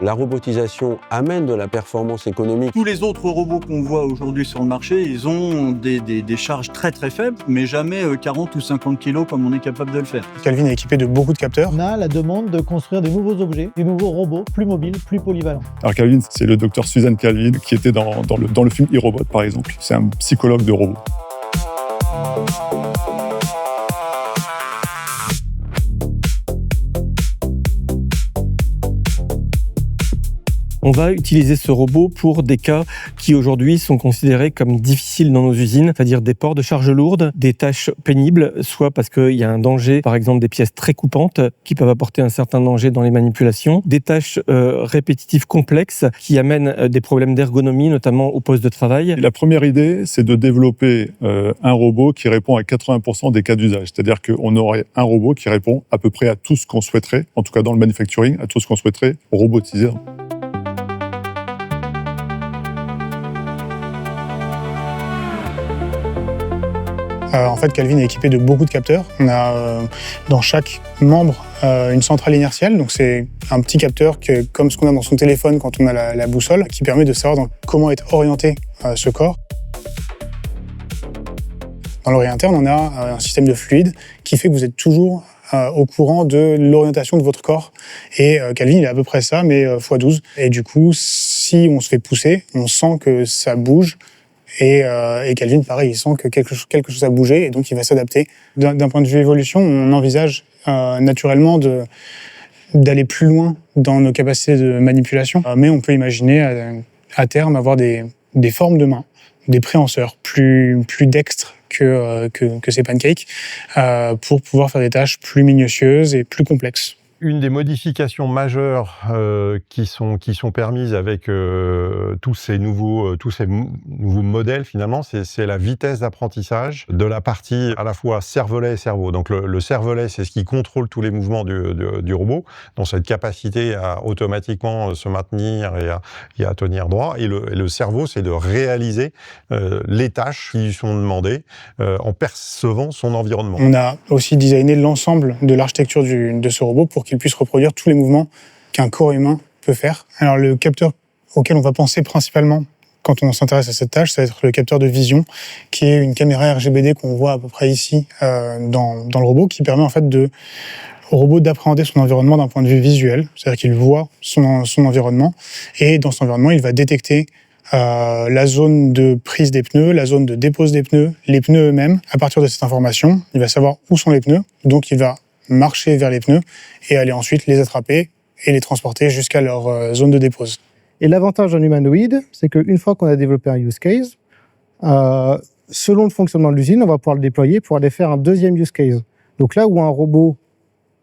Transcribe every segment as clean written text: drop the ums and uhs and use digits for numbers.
La robotisation amène de la performance économique. Tous les autres robots qu'on voit aujourd'hui sur le marché, ils ont des charges très très faibles, mais jamais 40 ou 50 kilos comme on est capable de le faire. Calvin est équipé de beaucoup de capteurs. On a la demande de construire des nouveaux objets, des nouveaux robots plus mobiles, plus polyvalents. Alors Calvin, c'est le docteur Suzanne Calvin qui était dans le film iRobot par exemple. C'est un psychologue de robots. On va utiliser ce robot pour des cas qui aujourd'hui sont considérés comme difficiles dans nos usines, c'est-à-dire des ports de charges lourdes, des tâches pénibles, soit parce qu'il y a un danger, par exemple des pièces très coupantes qui peuvent apporter un certain danger dans les manipulations, des tâches répétitives complexes qui amènent des problèmes d'ergonomie, notamment au poste de travail. Et la première idée, c'est de développer un robot qui répond à 80% des cas d'usage. C'est-à-dire qu'on aurait un robot qui répond à peu près à tout ce qu'on souhaiterait, en tout cas dans le manufacturing, à tout ce qu'on souhaiterait robotiser. En fait, Calvin est équipé de beaucoup de capteurs. On a dans chaque membre une centrale inertielle. Donc c'est un petit capteur comme ce qu'on a dans son téléphone quand on a la boussole, qui permet de savoir comment est orienté ce corps. Dans l'oreille interne, on a un système de fluide qui fait que vous êtes toujours au courant de l'orientation de votre corps. Et Calvin, il est à peu près ça, mais x12. Et du coup, si on se fait pousser, on sent que ça bouge. Et Calvin, pareil, il sent que quelque chose a bougé et donc il va s'adapter. D'un point de vue évolution, on envisage naturellement d'aller plus loin dans nos capacités de manipulation. Mais on peut imaginer à terme avoir des formes de main, des préhenseurs plus dextres que ces pancakes pour pouvoir faire des tâches plus minutieuses et plus complexes. Une des modifications majeures qui sont permises avec tous ces nouveaux modèles, finalement, c'est la vitesse d'apprentissage de la partie à la fois cervelet et cerveau. Donc le cervelet, c'est ce qui contrôle tous les mouvements du robot, donc cette capacité à automatiquement se maintenir et à tenir droit. Et le cerveau, c'est de réaliser les tâches qui lui sont demandées en percevant son environnement. On a aussi designé l'ensemble de l'architecture de ce robot pour qu'il puisse reproduire tous les mouvements qu'un corps humain peut faire. Alors le capteur auquel on va penser principalement quand on s'intéresse à cette tâche, ça va être le capteur de vision, qui est une caméra RGBD qu'on voit à peu près ici dans le robot, qui permet en fait au robot d'appréhender son environnement d'un point de vue visuel, c'est-à-dire qu'il voit son environnement, et dans son environnement, il va détecter la zone de prise des pneus, la zone de dépose des pneus, les pneus eux-mêmes. À partir de cette information, il va savoir où sont les pneus, donc il va marcher vers les pneus et aller ensuite les attraper et les transporter jusqu'à leur zone de dépose. Et l'avantage d'un humanoïde, c'est qu'une fois qu'on a développé un use case, selon le fonctionnement de l'usine, on va pouvoir le déployer pour aller faire un deuxième use case. Donc là où un robot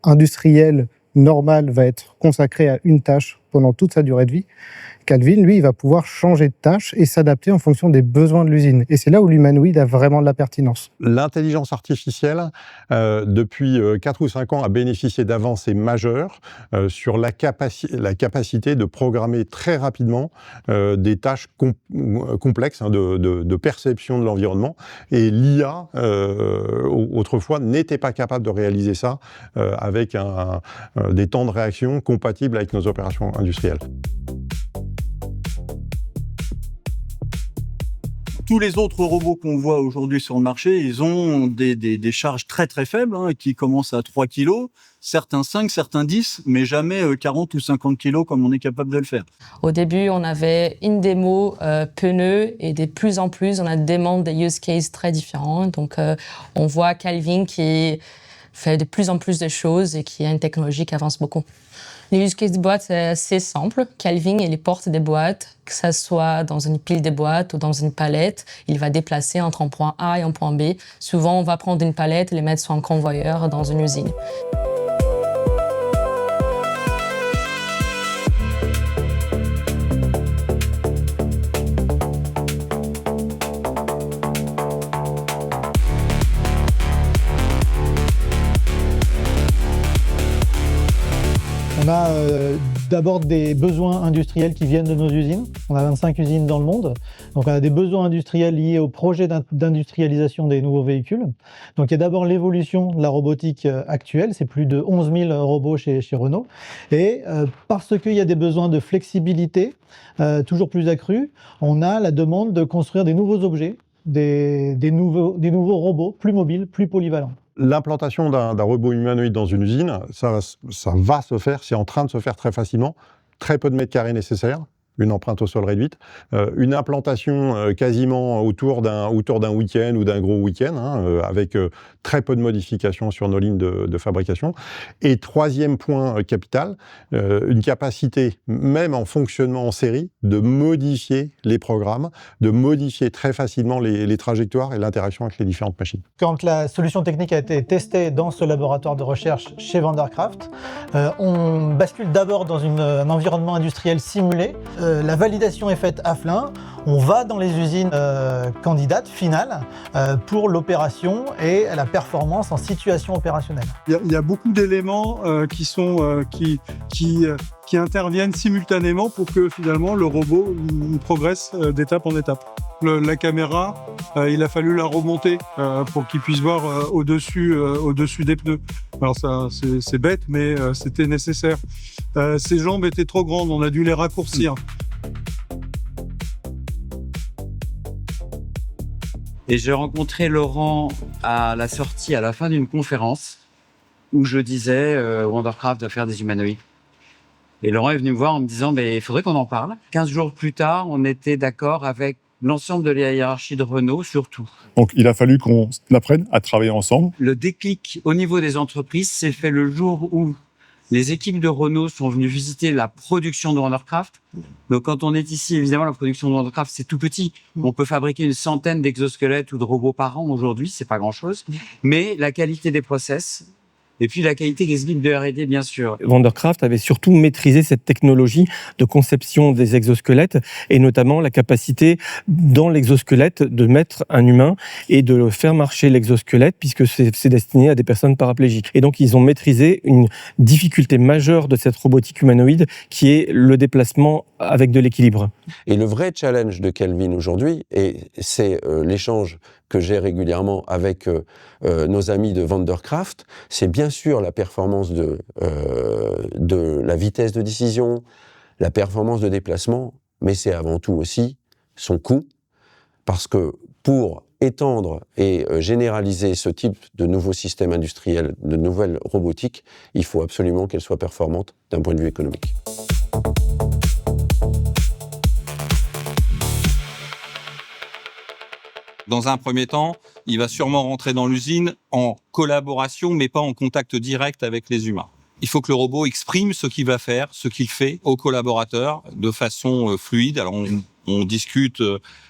industriel normal va être consacré à une tâche pendant toute sa durée de vie, Calvin, lui, il va pouvoir changer de tâche et s'adapter en fonction des besoins de l'usine. Et c'est là où l'humanoïde a vraiment de la pertinence. L'intelligence artificielle, depuis 4 ou 5 ans, a bénéficié d'avancées majeures sur la capacité de programmer très rapidement des tâches complexes de perception de l'environnement. Et l'IA, autrefois, n'était pas capable de réaliser ça avec des temps de réaction compatibles avec nos opérations industrielles. Tous les autres robots qu'on voit aujourd'hui sur le marché, ils ont des charges très très faibles, qui commencent à 3 kilos, certains 5, certains 10, mais jamais 40 ou 50 kilos comme on est capable de le faire. Au début, on avait une démo pneus et de plus en plus, on a des demandes, des use cases très différents. Donc, on voit Calvin qui fait de plus en plus de choses et qui a une technologie qui avance beaucoup. Les use cases de boîtes, c'est assez simple. Calvin, il porte des boîtes, que ça soit dans une pile de boîtes ou dans une palette. Il va déplacer entre un point A et un point B. Souvent, on va prendre une palette et les mettre sur un convoyeur dans une usine. On a d'abord des besoins industriels qui viennent de nos usines. On a 25 usines dans le monde, donc on a des besoins industriels liés au projet d'industrialisation des nouveaux véhicules. Donc il y a d'abord l'évolution de la robotique actuelle, c'est plus de 11 000 robots chez Renault, et parce qu'il y a des besoins de flexibilité toujours plus accrus, on a la demande de construire des nouveaux objets, des nouveaux robots plus mobiles, plus polyvalents. L'implantation d'un robot humanoïde dans une usine, ça va se faire, c'est en train de se faire très facilement. Très peu de mètres carrés nécessaires, une empreinte au sol réduite, une implantation quasiment autour d'un week-end ou d'un gros week-end, avec très peu de modifications sur nos lignes de fabrication. Et troisième point capital, une capacité, même en fonctionnement en série, de modifier les programmes, de modifier très facilement les trajectoires et l'interaction avec les différentes machines. Quand la solution technique a été testée dans ce laboratoire de recherche chez Vandercraft, on bascule d'abord dans un environnement industriel simulé. La validation est faite à Flins. On va dans les usines candidates finales pour l'opération et la performance en situation opérationnelle. Il y a beaucoup d'éléments qui interviennent simultanément pour que finalement le robot progresse d'étape en étape. La caméra, il a fallu la remonter pour qu'il puisse voir au-dessus des pneus. Alors ça, c'est bête, mais c'était nécessaire. Ses jambes étaient trop grandes, on a dû les raccourcir. Et j'ai rencontré Laurent à la sortie, à la fin d'une conférence, où je disais Vandercraft doit faire des humanoïdes. Et Laurent est venu me voir en me disant il faudrait qu'on en parle. 15 jours plus tard, on était d'accord avec l'ensemble de la hiérarchie de Renault sur tout. Donc il a fallu qu'on apprenne à travailler ensemble. Le déclic au niveau des entreprises s'est fait le jour où les équipes de Renault sont venues visiter la production de Vandercraft. Donc quand on est ici, évidemment, la production de Vandercraft, c'est tout petit. On peut fabriquer une centaine d'exosquelettes ou de robots par an aujourd'hui, c'est pas grand-chose. Mais la qualité des process, et puis la qualité des équipes de R&D, bien sûr. Vandercraft avait surtout maîtrisé cette technologie de conception des exosquelettes et notamment la capacité dans l'exosquelette de mettre un humain et de faire marcher l'exosquelette puisque c'est destiné à des personnes paraplégiques. Et donc ils ont maîtrisé une difficulté majeure de cette robotique humanoïde qui est le déplacement avec de l'équilibre. Et le vrai challenge de Kelvin aujourd'hui, et c'est l'échange que j'ai régulièrement avec nos amis de Vandercraft, c'est bien sûr la performance de la vitesse de décision, la performance de déplacement, mais c'est avant tout aussi son coût, parce que pour étendre et généraliser ce type de nouveaux systèmes industriels, de nouvelles robotiques, il faut absolument qu'elles soient performantes d'un point de vue économique. Dans un premier temps, il va sûrement rentrer dans l'usine en collaboration, mais pas en contact direct avec les humains. Il faut que le robot exprime ce qu'il va faire, ce qu'il fait aux collaborateurs de façon fluide. Alors on discute,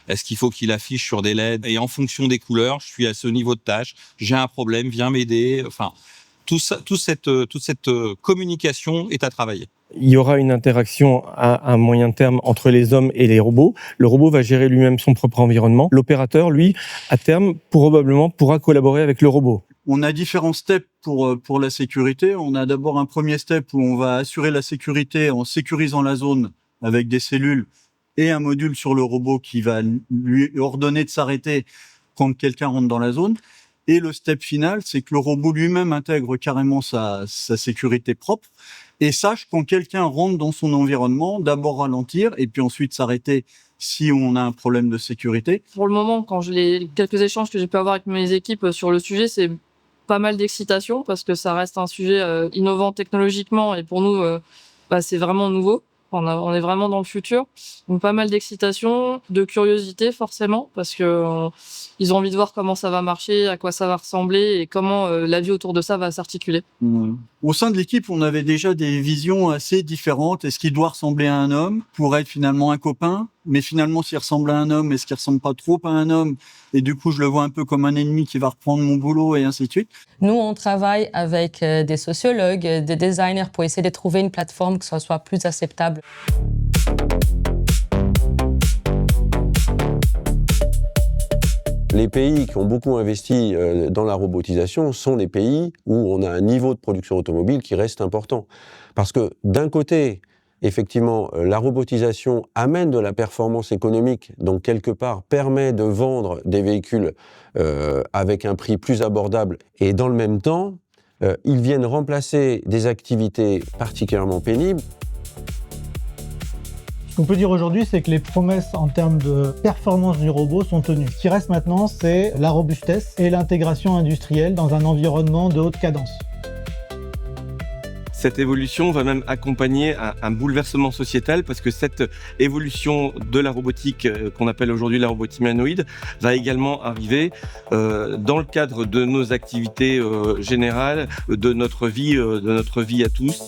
est-ce qu'il faut qu'il affiche sur des LED? Et en fonction des couleurs, je suis à ce niveau de tâche, j'ai un problème, viens m'aider. Enfin, toute cette communication est à travailler. Il y aura une interaction à un moyen terme entre les hommes et les robots. Le robot va gérer lui-même son propre environnement. L'opérateur, lui, à terme, probablement pourra collaborer avec le robot. On a différents steps pour la sécurité. On a d'abord un premier step où on va assurer la sécurité en sécurisant la zone avec des cellules et un module sur le robot qui va lui ordonner de s'arrêter quand quelqu'un rentre dans la zone. Et le step final, c'est que le robot lui-même intègre carrément sa sécurité propre et sache quand quelqu'un rentre dans son environnement, d'abord ralentir et puis ensuite s'arrêter si on a un problème de sécurité. Pour le moment, quand quelques échanges que j'ai pu avoir avec mes équipes sur le sujet, c'est pas mal d'excitation parce que ça reste un sujet innovant technologiquement et pour nous, c'est vraiment nouveau. On est vraiment dans le futur. Donc pas mal d'excitation, de curiosité forcément, parce que ils ont envie de voir comment ça va marcher, à quoi ça va ressembler et comment la vie autour de ça va s'articuler. Au sein de l'équipe, on avait déjà des visions assez différentes. Est-ce qu'il doit ressembler à un homme pour être finalement un copain? Mais finalement, s'il ressemble à un homme, est-ce qu'il ressemble pas trop à un homme? Et du coup, je le vois un peu comme un ennemi qui va reprendre mon boulot et ainsi de suite. Nous, on travaille avec des sociologues, des designers pour essayer de trouver une plateforme qui soit plus acceptable. Les pays qui ont beaucoup investi dans la robotisation sont les pays où on a un niveau de production automobile qui reste important. Parce que d'un côté, effectivement, la robotisation amène de la performance économique, donc quelque part permet de vendre des véhicules avec un prix plus abordable, et dans le même temps, ils viennent remplacer des activités particulièrement pénibles. Ce qu'on peut dire aujourd'hui, c'est que les promesses en termes de performance du robot sont tenues. Ce qui reste maintenant, c'est la robustesse et l'intégration industrielle dans un environnement de haute cadence. Cette évolution va même accompagner un bouleversement sociétal parce que cette évolution de la robotique qu'on appelle aujourd'hui la robotique humanoïde va également arriver dans le cadre de nos activités générales, de notre vie à tous.